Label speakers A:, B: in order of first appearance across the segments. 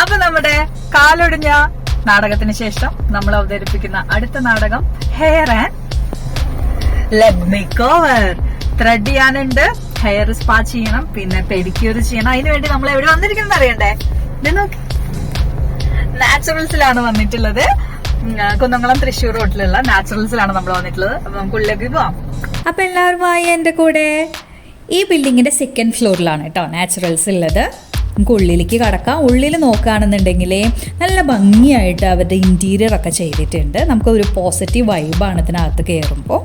A: അപ്പൊ നമ്മുടെ കാലൊടിഞ്ഞ നാടകത്തിന് ശേഷം നമ്മൾ അവതരിപ്പിക്കുന്ന അടുത്ത നാടകം hair and leg make over. Thread ചെയ്യാനുണ്ട്, ഹെയർ സ്പാ ചെയ്യണം, പിന്നെ പെഡിക്യൂർ ചെയ്യണം. അതിനുവേണ്ടി നമ്മൾ എവിടെ വന്നിരിക്കുന്നത് അറിയണ്ടേ? ഇത് നോക്കി, നാച്ചുറൽസിലാണ് വന്നിട്ടുള്ളത്. കുന്നംകുളം തൃശ്ശൂർ റോഡിലുള്ള നാച്ചുറൽസിലാണ് നമ്മൾ വന്നിട്ടുള്ളത്. അപ്പൊ നമുക്ക് ഉള്ളിലേക്ക് പോവാം.
B: അപ്പൊ എല്ലാവരുമായി എൻ്റെ കൂടെ ഈ ബിൽഡിങ്ങിന്റെ സെക്കൻഡ് ഫ്ലോറിലാണ് കേട്ടോ നാച്ചുറൽസ് ഉള്ളത്. നമുക്ക് ഉള്ളിലേക്ക് കടക്കാം. ഉള്ളിൽ നോക്കുകയാണെന്നുണ്ടെങ്കിൽ നല്ല ഭംഗിയായിട്ട് അവരുടെ ഇൻറ്റീരിയർ ഒക്കെ ചെയ്തിട്ടുണ്ട്. നമുക്കൊരു പോസിറ്റീവ് വൈബാണ് ഇതിനകത്ത് കയറുമ്പോൾ.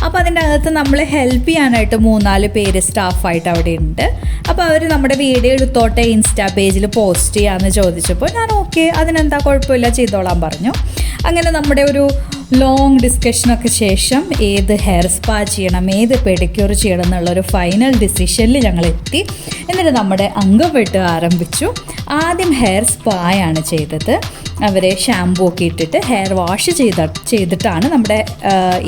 B: അപ്പോൾ അതിൻ്റെ അകത്ത് നമ്മൾ ഹെൽപ്പ് ചെയ്യാനായിട്ട് 3-4 പേര് സ്റ്റാഫായിട്ട് അവിടെ ഉണ്ട്. അപ്പോൾ അവർ നമ്മുടെ വീഡിയോ എടുത്തോട്ടെ, ഇൻസ്റ്റാ പേജിൽ പോസ്റ്റ് ചെയ്യാമെന്ന് ചോദിച്ചപ്പോൾ ഞാൻ ഓക്കെ, അതിനെന്താ കുഴപ്പമില്ല, ചെയ്തോളാൻ പറഞ്ഞു. അങ്ങനെ നമ്മുടെ ഒരു ലോങ് ഡിസ്കഷനൊക്കെ ശേഷം ഏത് ഹെയർ സ്പാ ചെയ്യണം, ഏത് പെഡിക്യൂർ ചെയ്യണം എന്നുള്ളൊരു ഫൈനൽ ഡിസിഷനിൽ ഞങ്ങൾ എത്തി. എന്നിട്ട് നമ്മുടെ അംഗം വെട്ട് ആരംഭിച്ചു. ആദ്യം ഹെയർ സ്പായാണ് ചെയ്തത്. അവരെ ഷാമ്പൂ ഒക്കെ ഇട്ടിട്ട് ഹെയർ വാഷ് ചെയ്തിട്ടാണ് നമ്മുടെ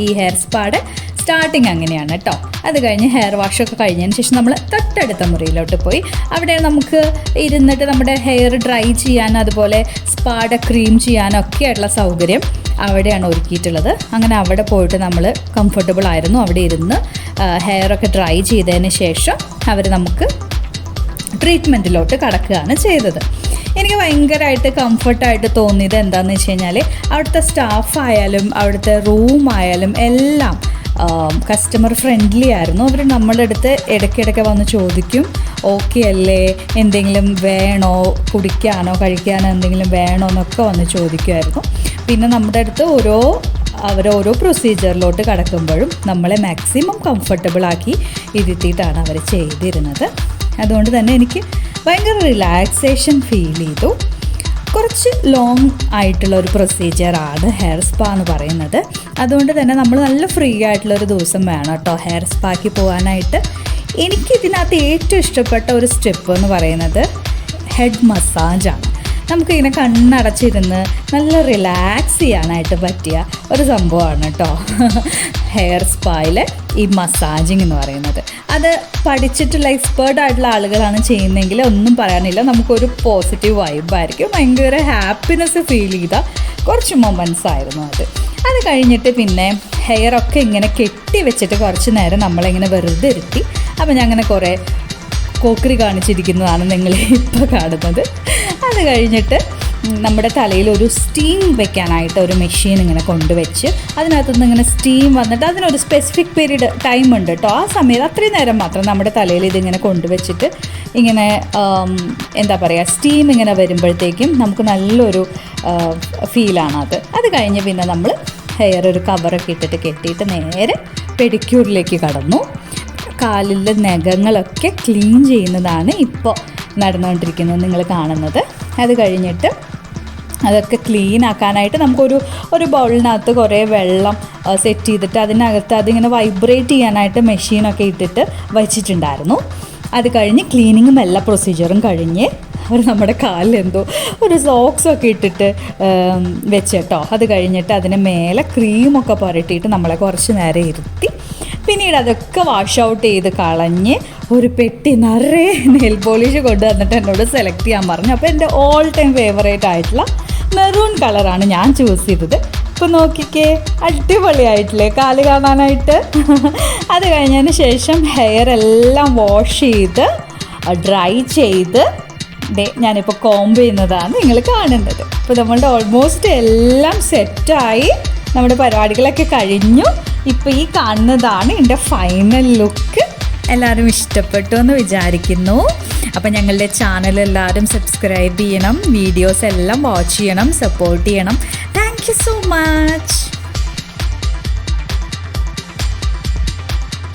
B: ഈ ഹെയർ സ്പായുടെ സ്റ്റാർട്ടിങ്. അങ്ങനെയാണ് കേട്ടോ. അത് കഴിഞ്ഞ് ഹെയർ വാഷൊക്കെ കഴിഞ്ഞതിന് ശേഷം നമ്മൾ തൊട്ടടുത്ത മുറിയിലോട്ട് പോയി. അവിടെ നമുക്ക് ഇരുന്നിട്ട് നമ്മുടെ ഹെയർ ഡ്രൈ ചെയ്യാൻ, അതുപോലെ സ്പായുടെ ക്രീം ചെയ്യാനൊക്കെ ഉള്ള സൗകര്യം അവിടെയാണ് ഒരുക്കിയിട്ടുള്ളത്. അങ്ങനെ അവിടെ പോയിട്ട് നമ്മൾ കംഫർട്ടബിൾ ആയിരുന്നു. അവിടെ ഇരുന്ന് ഹെയറൊക്കെ ഡ്രൈ ചെയ്തതിന് ശേഷം അവർ നമുക്ക് ട്രീറ്റ്മെൻറ്റിലോട്ട് കടക്കുകയാണ് ചെയ്തത്. എനിക്ക് ഭയങ്കരമായിട്ട് കംഫർട്ടായിട്ട് തോന്നിയത് എന്താണെന്ന് വെച്ച് കഴിഞ്ഞാൽ അവിടുത്തെ സ്റ്റാഫായാലും അവിടുത്തെ റൂമായാലും എല്ലാം കസ്റ്റമർ ഫ്രണ്ട്ലി ആയിരുന്നു. അവർ നമ്മളുടെ അടുത്ത് ഇടയ്ക്കിടയ്ക്ക് വന്ന് ചോദിക്കും, ഓക്കെ അല്ലേ, എന്തെങ്കിലും വേണോ, കുടിക്കാനോ കഴിക്കാനോ എന്തെങ്കിലും വേണോ എന്നൊക്കെ വന്ന് ചോദിക്കുമായിരുന്നു. പിന്നെ നമ്മുടെ അടുത്ത് അവരോരോ പ്രൊസീജിയറിലോട്ട് കടക്കുമ്പോഴും നമ്മളെ മാക്സിമം കംഫർട്ടബിളാക്കി ഇരുത്തിയിട്ടാണ് അവർ ചെയ്തിരുന്നത്. അതുകൊണ്ട് തന്നെ എനിക്ക് ഭയങ്കര റിലാക്സേഷൻ ഫീൽ ചെയ്തു. കുറച്ച് ലോങ് ആയിട്ടുള്ള ഒരു പ്രൊസീജിയറാണ് ഹെയർ സ്പാ എന്ന് പറയുന്നത്. അതുകൊണ്ട് തന്നെ നമ്മൾ നല്ല ഫ്രീ ആയിട്ടുള്ളൊരു ദിവസം വേണം കേട്ടോ ഹെയർ സ്പാക്ക് പോകാനായിട്ട്. എനിക്കിതിനകത്ത് ഏറ്റവും ഇഷ്ടപ്പെട്ട ഒരു സ്റ്റെപ്പ് എന്ന് പറയുന്നത് ഹെഡ് മസാജാണ്. നമുക്കിങ്ങനെ കണ്ണടച്ചിരുന്ന് നല്ല റിലാക്സ് ചെയ്യാനായിട്ട് പറ്റിയ ഒരു സംഭവമാണ് കേട്ടോ ഹെയർ സ്പായിൽ ഈ മസാജിങ് എന്ന് പറയുന്നത്. അത് പഠിച്ചിട്ടുള്ള എക്സ്പേർട്ട് ആയിട്ടുള്ള ആളുകളാണ് ചെയ്യുന്നതെങ്കിൽ ഒന്നും പറയാനില്ല, നമുക്കൊരു പോസിറ്റീവ് വൈബായിരിക്കും. ഭയങ്കര ഹാപ്പിനെസ് ഫീൽ ചെയ്ത കുറച്ച് മൊമെൻറ്റ്സ് ആയിരുന്നു അത്. അത് കഴിഞ്ഞിട്ട് പിന്നെ ഹെയറൊക്കെ ഇങ്ങനെ കെട്ടി വെച്ചിട്ട് കുറച്ച് നേരം നമ്മളിങ്ങനെ വെറുതെ ഇരുത്തി. അപ്പോൾ ഞാൻ അങ്ങനെ കുറേ കോക്കറി കാണിച്ചിരിക്കുന്നതാണ് നിങ്ങൾ ഇപ്പോൾ കാണുന്നത്. അത് കഴിഞ്ഞിട്ട് നമ്മുടെ തലയിൽ ഒരു സ്റ്റീം വെക്കാനായിട്ട് ഒരു മെഷീൻ ഇങ്ങനെ കൊണ്ടുവച്ച് അതിനകത്തുനിന്ന് ഇങ്ങനെ സ്റ്റീം വന്നിട്ട് അതിനൊരു സ്പെസിഫിക് പീരീഡ് ടൈം ഉണ്ട് കേട്ടോ. ആ സമയത്ത് അത്രയും നേരം മാത്രം നമ്മുടെ തലയിൽ ഇതിങ്ങനെ കൊണ്ടുവച്ചിട്ട് ഇങ്ങനെ എന്താ പറയുക, സ്റ്റീം ഇങ്ങനെ വരുമ്പോഴത്തേക്കും നമുക്ക് നല്ലൊരു ഫീലാണ് അത്. അത് കഴിഞ്ഞ് പിന്നെ നമ്മൾ ഹെയർ ഒരു കവറൊക്കെ ഇട്ടിട്ട് കെട്ടിയിട്ട് നേരെ പെഡിക്യൂറിലേക്ക് കടന്നു. കാലിലെ നഖങ്ങളൊക്കെ ക്ലീൻ ചെയ്യുന്നതാണ് ഇപ്പോൾ നടന്നുകൊണ്ടിരിക്കുന്നത് നിങ്ങൾ കാണുന്നത്. അത് കഴിഞ്ഞിട്ട് അതൊക്കെ ക്ലീൻ ആക്കാനായിട്ട് നമുക്കൊരു ബൗളിനകത്ത് കുറേ വെള്ളം സെറ്റ് ചെയ്തിട്ട് അതിനകത്ത് അതിങ്ങനെ വൈബ്രേറ്റ് ചെയ്യാനായിട്ട് മെഷീനൊക്കെ ഇട്ടിട്ട് വച്ചിട്ടുണ്ടായിരുന്നു. അത് കഴിഞ്ഞ് ക്ലീനിങ്ങും എല്ലാ പ്രൊസീജിയറും കഴിഞ്ഞ് അവർ നമ്മുടെ കാലിലെന്തോ ഒരു സോക്സൊക്കെ ഇട്ടിട്ട് വെച്ചിട്ടോ. അത് കഴിഞ്ഞിട്ട് അതിന് മേലെ ക്രീമൊക്കെ പുരട്ടിയിട്ട് നമ്മളെ കുറച്ച് നേരം ഇരുത്തി. പിന്നീട് അതൊക്കെ വാഷ് ഔട്ട് ചെയ്ത് കളഞ്ഞ് ഒരു പെട്ടി നിറയെ നെയിൽ പോളിഷ് കൊണ്ടുവന്നിട്ട് എന്നോട് സെലക്ട് ചെയ്യാൻ പറഞ്ഞു. അപ്പോൾ എൻ്റെ ഓൾ ടൈം ഫേവറേറ്റ് ആയിട്ടുള്ള മെറൂൺ കളറാണ് ഞാൻ ചൂസ് ചെയ്തത്. ഇപ്പോൾ നോക്കിക്കേ, അടിപൊളിയായിട്ടില്ലേ കാല് കാണാനായിട്ട്. അത് കഴിഞ്ഞതിന് ശേഷം ഹെയർ എല്ലാം വാഷ് ചെയ്ത് ഡ്രൈ ചെയ്ത് ഞാനിപ്പോൾ കോംബ് ചെയ്യുന്നതാണ് നിങ്ങൾ കാണുന്നത്. ഇപ്പോൾ നമ്മളുടെ ഓൾമോസ്റ്റ് എല്ലാം സെറ്റായി, നമ്മുടെ പരിപാടികളൊക്കെ കഴിഞ്ഞു. ഇപ്പോൾ ഈ കാണുന്നതാണ് എൻ്റെ ഫൈനൽ ലുക്ക്. എല്ലാവരും ഇഷ്ടപ്പെട്ടു എന്ന് വിചാരിക്കുന്നു. അപ്പം ഞങ്ങളുടെ ചാനൽ എല്ലാവരും സബ്സ്ക്രൈബ് ചെയ്യണം, വീഡിയോസ് എല്ലാം വാച്ച് ചെയ്യണം, സപ്പോർട്ട് ചെയ്യണം. Thank you so much.